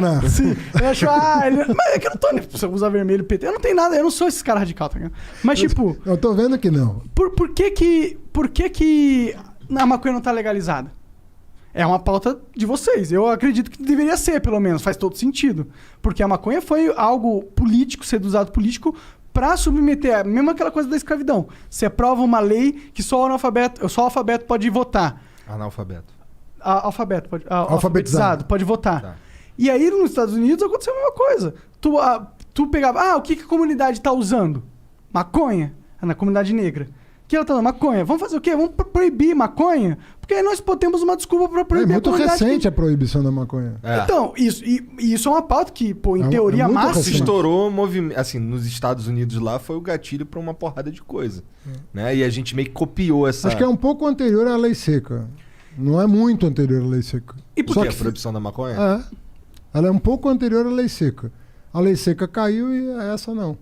Não. Sim, eu acho, mas é que eu não tô nem... Você usa vermelho, PT, eu não tenho nada, eu não sou esse cara radical, tá ligado? Mas tipo... Eu tô vendo que não. Por que a maconha não tá legalizada? É uma pauta de vocês. Eu acredito que deveria ser, pelo menos. Faz todo sentido. Porque a maconha foi algo político, ser usado político pra submeter... Mesmo aquela coisa da escravidão. Você aprova uma lei que só o alfabeto pode votar. Alfabetizado pode votar. Tá. E aí, nos Estados Unidos, aconteceu a mesma coisa. Tu pegava... o que a comunidade tá usando? Maconha. Na comunidade negra. Que ela tá usando? Maconha. Vamos fazer o quê? Vamos proibir maconha? Porque aí nós temos uma desculpa pra proibir a comunidade. É muito recente a proibição da maconha. Então, isso é uma pauta que, pô, em teoria máxima... Estourou assim, nos Estados Unidos lá, foi o gatilho pra uma porrada de coisa. Né? E a gente meio que copiou essa... Acho que é um pouco anterior à lei seca. Não é muito anterior à lei seca. E por que a proibição da maconha? Ela é um pouco anterior à lei seca. A lei seca caiu e essa não.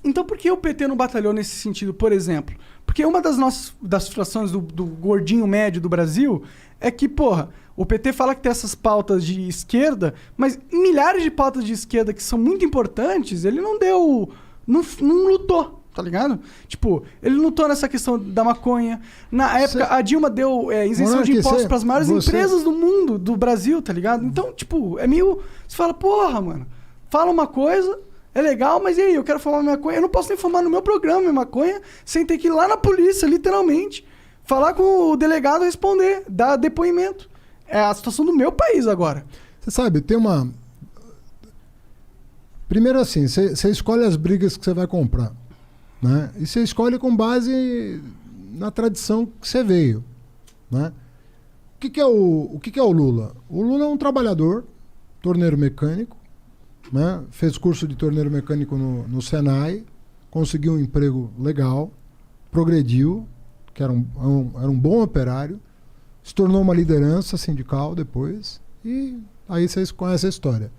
Então por que o PT não batalhou nesse sentido, por exemplo? Porque uma das frustrações do gordinho médio do Brasil é que, porra, o PT fala que tem essas pautas de esquerda, mas milhares de pautas de esquerda que são muito importantes, ele não deu... Não lutou, tá ligado? Tipo, ele lutou nessa questão da maconha. Na época, a Dilma deu isenção de impostos pras maiores empresas do mundo, do Brasil, tá ligado? Então, tipo, é meio... Você fala, porra, mano, fala uma coisa... É legal, mas e aí? Eu quero fumar maconha. Eu não posso nem fumar no meu programa minha maconha sem ter que ir lá na polícia, literalmente. Falar com o delegado responder, dar depoimento. É a situação do meu país agora. Você sabe, tem uma... Primeiro assim, você escolhe as brigas que você vai comprar. Né? E você escolhe com base na tradição que você veio. Né? O que é o Lula? O Lula é um trabalhador, torneiro mecânico, né? Fez curso de torneiro mecânico no Senai, conseguiu um emprego legal, progrediu, que era um bom operário, se tornou uma liderança sindical depois, e aí vocês conhecem a história.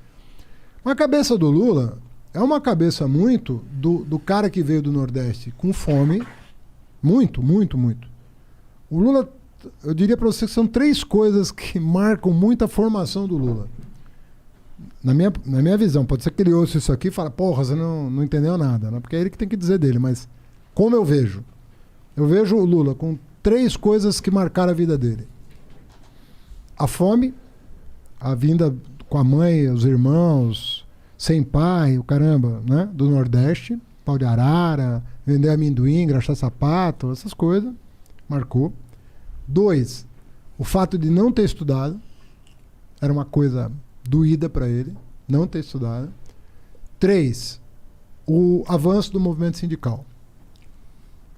Mas a cabeça do Lula é uma cabeça muito do cara que veio do Nordeste com fome, muito, muito, muito. O Lula, eu diria para você que são 3 coisas que marcam muito a formação do Lula. Na minha visão, pode ser que ele ouça isso aqui e fale, porra, você não entendeu nada, né? Porque é ele que tem que dizer dele, mas como eu vejo o Lula com 3 coisas que marcaram a vida dele. A fome, a vinda com a mãe, os irmãos, sem pai, o caramba, né? Do Nordeste, pau de arara, vender amendoim, engraxar sapato, essas coisas, marcou. 2, o fato de não ter estudado, era uma coisa... doída para ele, não ter estudado. 3, o avanço do movimento sindical.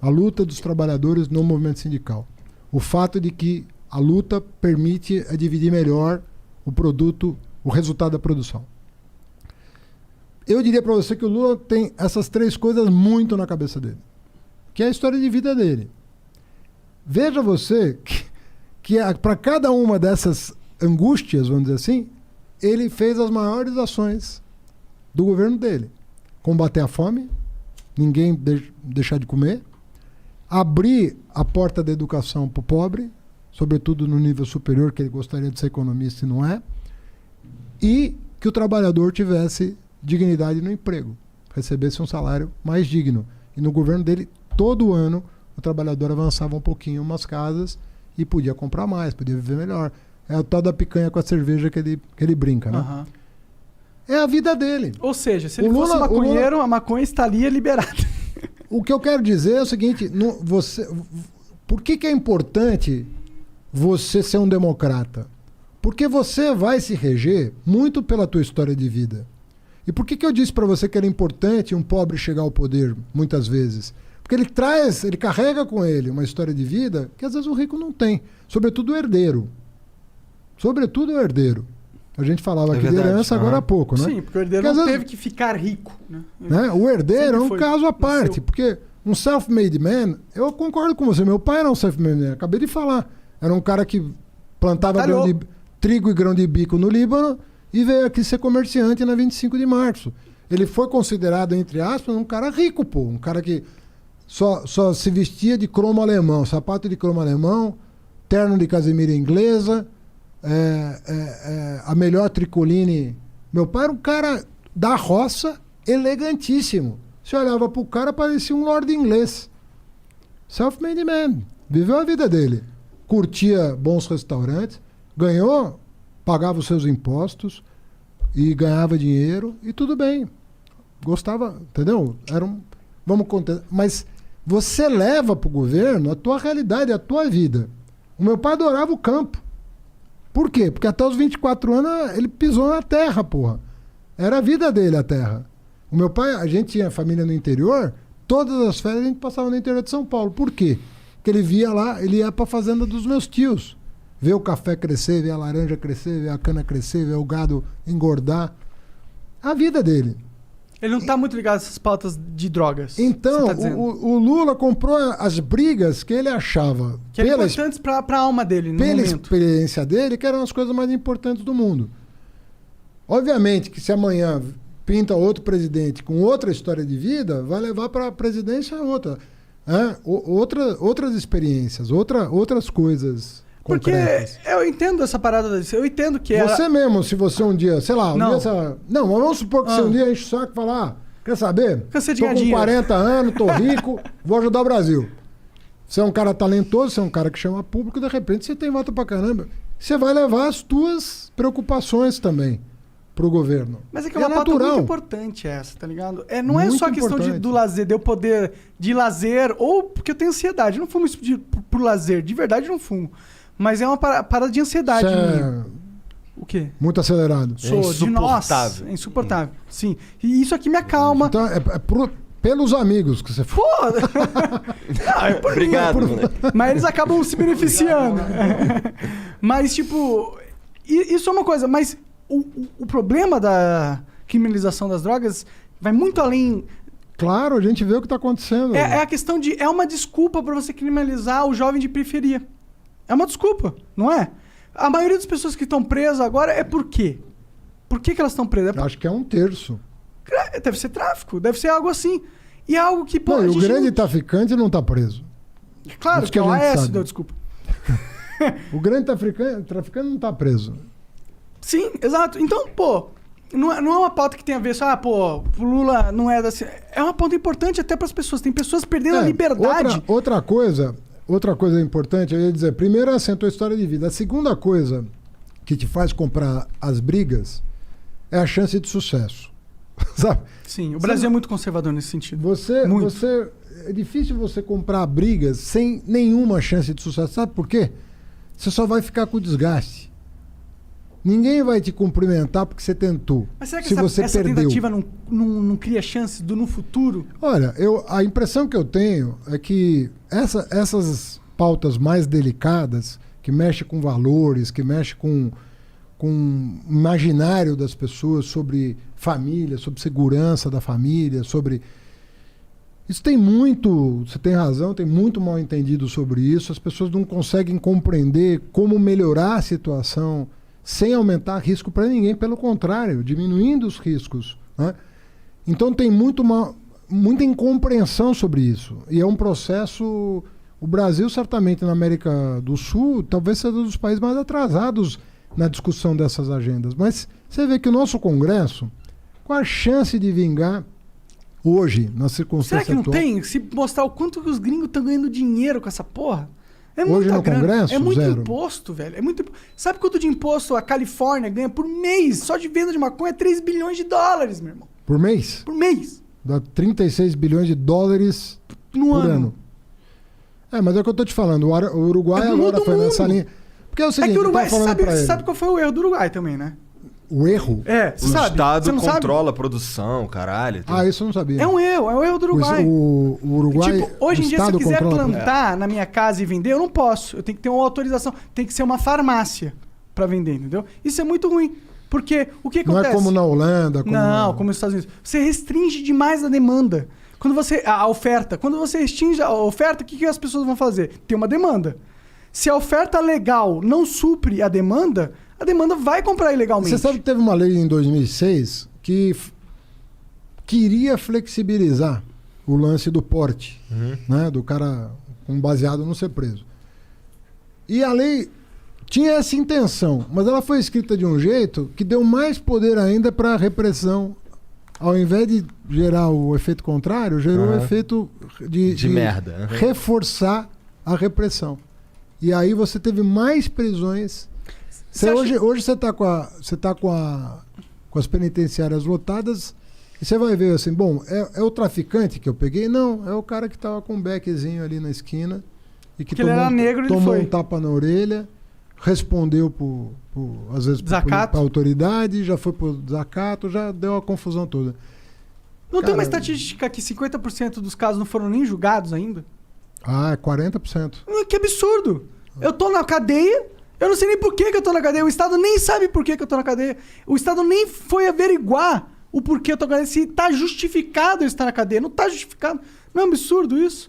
A luta dos trabalhadores no movimento sindical. O fato de que a luta permite dividir melhor o produto, o resultado da produção. Eu diria para você que o Lula tem essas 3 coisas muito na cabeça dele, que é a história de vida dele. Veja você que para cada uma dessas angústias, vamos dizer assim, ele fez as maiores ações do governo dele. Combater a fome, ninguém deixar de comer, abrir a porta da educação para o pobre, sobretudo no nível superior, que ele gostaria de ser economista e não é, e que o trabalhador tivesse dignidade no emprego, recebesse um salário mais digno. E no governo dele, todo ano, o trabalhador avançava um pouquinho umas casas e podia comprar mais, podia viver melhor. É o tal da picanha com a cerveja que ele brinca, né? Uhum. É a vida dele. Ou seja, se ele fosse maconheiro, a maconha estaria liberada. O que eu quero dizer é o seguinte, por que é importante você ser um democrata? Porque você vai se reger muito pela tua história de vida. E por que eu disse para você que era importante um pobre chegar ao poder, muitas vezes? Porque ele carrega com ele uma história de vida que às vezes o rico não tem. Sobretudo o herdeiro. Sobretudo o herdeiro. A gente falava aqui de herança agora há pouco, né? Sim, porque o herdeiro não teve que ficar rico. Né? O herdeiro é um caso à parte, porque um self-made man, eu concordo com você, meu pai era um self-made man, acabei de falar. Era um cara que plantava trigo e grão de bico no Líbano e veio aqui ser comerciante na 25 de março. Ele foi considerado, entre aspas, um cara rico, pô. Um cara que só se vestia de cromo alemão, sapato de cromo alemão, terno de casemira inglesa, a melhor tricoline Meu pai era um cara da roça, elegantíssimo. Você olhava pro cara, parecia um lord inglês. Self-made man. Viveu a vida dele. Curtia bons restaurantes, ganhou, pagava os seus impostos e ganhava dinheiro e tudo bem. Gostava, entendeu? Vamos contar. Mas você leva pro governo a tua realidade, a tua vida. O meu pai adorava o campo. Por quê? Porque até os 24 anos ele pisou na terra, porra. Era a vida dele, a terra. O meu pai, a gente tinha família no interior, todas as férias a gente passava no interior de São Paulo. Por quê? Porque ele via lá, ele ia pra fazenda dos meus tios. Ver o café crescer, ver a laranja crescer, ver a cana crescer, ver o gado engordar. A vida dele. Ele não tá muito ligado a essas pautas de drogas. Então, você tá dizendo. o Lula comprou as brigas que ele achava Que eram importantes pra alma dele, no pela momento. experiência dele, que eram as coisas mais importantes do mundo. Obviamente que se amanhã pinta outro presidente com outra história de vida, vai levar para a presidência outra. Outras experiências, outras coisas Porque concretas. eu entendo essa parada, eu entendo que Você mesmo, se você um dia, sei lá, Não. não, mas vamos supor que você um dia enche o saco e fala, quer saber? Cansei de Tô ganhar com dinheiro. 40 anos, tô rico, vou ajudar o Brasil. Você é um cara talentoso, você é um cara que chama público, de repente você tem voto pra caramba. Você vai levar as tuas preocupações também pro governo. Mas é que é uma pauta muito importante essa, tá ligado? Não é Muito só a questão importante. do lazer, de eu poder de lazer, ou porque eu tenho ansiedade. Eu não fumo isso por lazer, de verdade eu não fumo. Mas é uma parada de ansiedade. Você é minha. O quê? muito acelerado. Sou de nossa. É insuportável. Sim. E isso aqui me acalma. Então, pelos amigos que você for. Pô! Não, é por Obrigado, mim, moleque. Mas eles acabam se beneficiando. Mas, tipo, isso é uma coisa. Mas o problema da criminalização das drogas vai muito além. Claro, a gente vê o que está acontecendo. É a questão de. É uma desculpa para você criminalizar o jovem de periferia. É uma desculpa, não é? A maioria das pessoas que estão presas agora é por quê? Por que elas estão presas? Acho que é 1/3. Deve ser tráfico, deve ser algo assim. E é algo que. Pô, Não, a e o gente grande não- traficante não está preso. Claro, isso que é o que a gente Aécio, sabe. deu desculpa. O grande traficante não está preso. Sim, exato. Então, pô, não é uma pauta que tem a ver só, pô, o Lula não é da. É uma pauta importante até para as pessoas. Tem pessoas perdendo a liberdade. Outra coisa importante, eu ia dizer, primeiro assim, a tua história de vida. A segunda coisa que te faz comprar as brigas é a chance de sucesso. Sabe? Sim, o Brasil é muito conservador nesse sentido. Muito. É difícil você comprar brigas sem nenhuma chance de sucesso. Sabe por quê? Você só vai ficar com desgaste. Ninguém vai te cumprimentar porque você tentou. Mas será que se essa você perdeu. tentativa não cria chance no futuro? Olha, a impressão que eu tenho é que essas pautas mais delicadas, que mexem com valores, que mexem com o imaginário das pessoas sobre família, sobre segurança da família, sobre... Isso tem muito, você tem razão, tem muito mal entendido sobre isso. As pessoas não conseguem compreender como melhorar a situação sem aumentar risco para ninguém, pelo contrário, diminuindo os riscos, né? Então tem muita incompreensão sobre isso. E é um processo... O Brasil, certamente, na América do Sul, talvez seja um dos países mais atrasados na discussão dessas agendas. Mas você vê que o nosso Congresso, qual a chance de vingar hoje, na circunstância Será que não atual? tem? Se mostrar o quanto que os gringos estão ganhando dinheiro com essa porra? É Hoje muita no grana. Congresso, é muito zero. imposto, velho. É muito... Sabe quanto de imposto a Califórnia ganha por mês? Só de venda de maconha é 3 bilhões de dólares, meu irmão. Por mês? Por mês. Dá 36 bilhões de dólares No por ano. ano. Mas é o que eu tô te falando. O Uruguai É agora do foi nessa mundo. linha. Porque é o seguinte, É que o Uruguai, eu tava falando pra ele. sabe qual foi o erro do Uruguai também, né? O erro? É, O você sabe. Estado Você não sabe? controla a produção, caralho. Isso eu não sabia. É um erro do Uruguai. O Uruguai. Tipo, hoje o em dia, se eu Estado quiser controla- plantar na minha casa e vender, eu não posso. Eu tenho que ter uma autorização. Tem que ser uma farmácia pra vender, entendeu? Isso é muito ruim. Porque o que Não acontece? é como na Holanda. Não, como nos Estados Unidos. Você restringe demais a demanda. Quando você. A oferta. Quando você restringe a oferta, o que as pessoas vão fazer? Tem uma demanda. Se a oferta legal não supre a demanda vai comprar ilegalmente. Você sabe que teve uma lei em 2006 que queria flexibilizar o lance do porte, né? Do cara baseado não ser preso. E a lei tinha essa intenção, mas ela foi escrita de um jeito que deu mais poder ainda para a repressão. Ao invés de gerar o efeito contrário, gerou o efeito de merda. Reforçar a repressão. E aí você teve mais prisões. Hoje você está com as penitenciárias lotadas e você vai ver assim, bom, é o traficante que eu peguei? Não, é o cara que estava com um beckzinho ali na esquina e que ele era negro, ele tomou foi. um tapa na orelha, respondeu às vezes para a autoridade, já foi por desacato, já deu a confusão toda. Não tem uma estatística que 50% dos casos não foram nem julgados ainda? Ah, é 40%. Que absurdo! Eu tô na cadeia, eu não sei nem por que eu tô na cadeia, o Estado nem sabe por que eu tô na cadeia, o Estado nem foi averiguar o porquê eu tô na cadeia, se tá justificado eu estar na cadeia, não tá justificado. Não é um absurdo isso?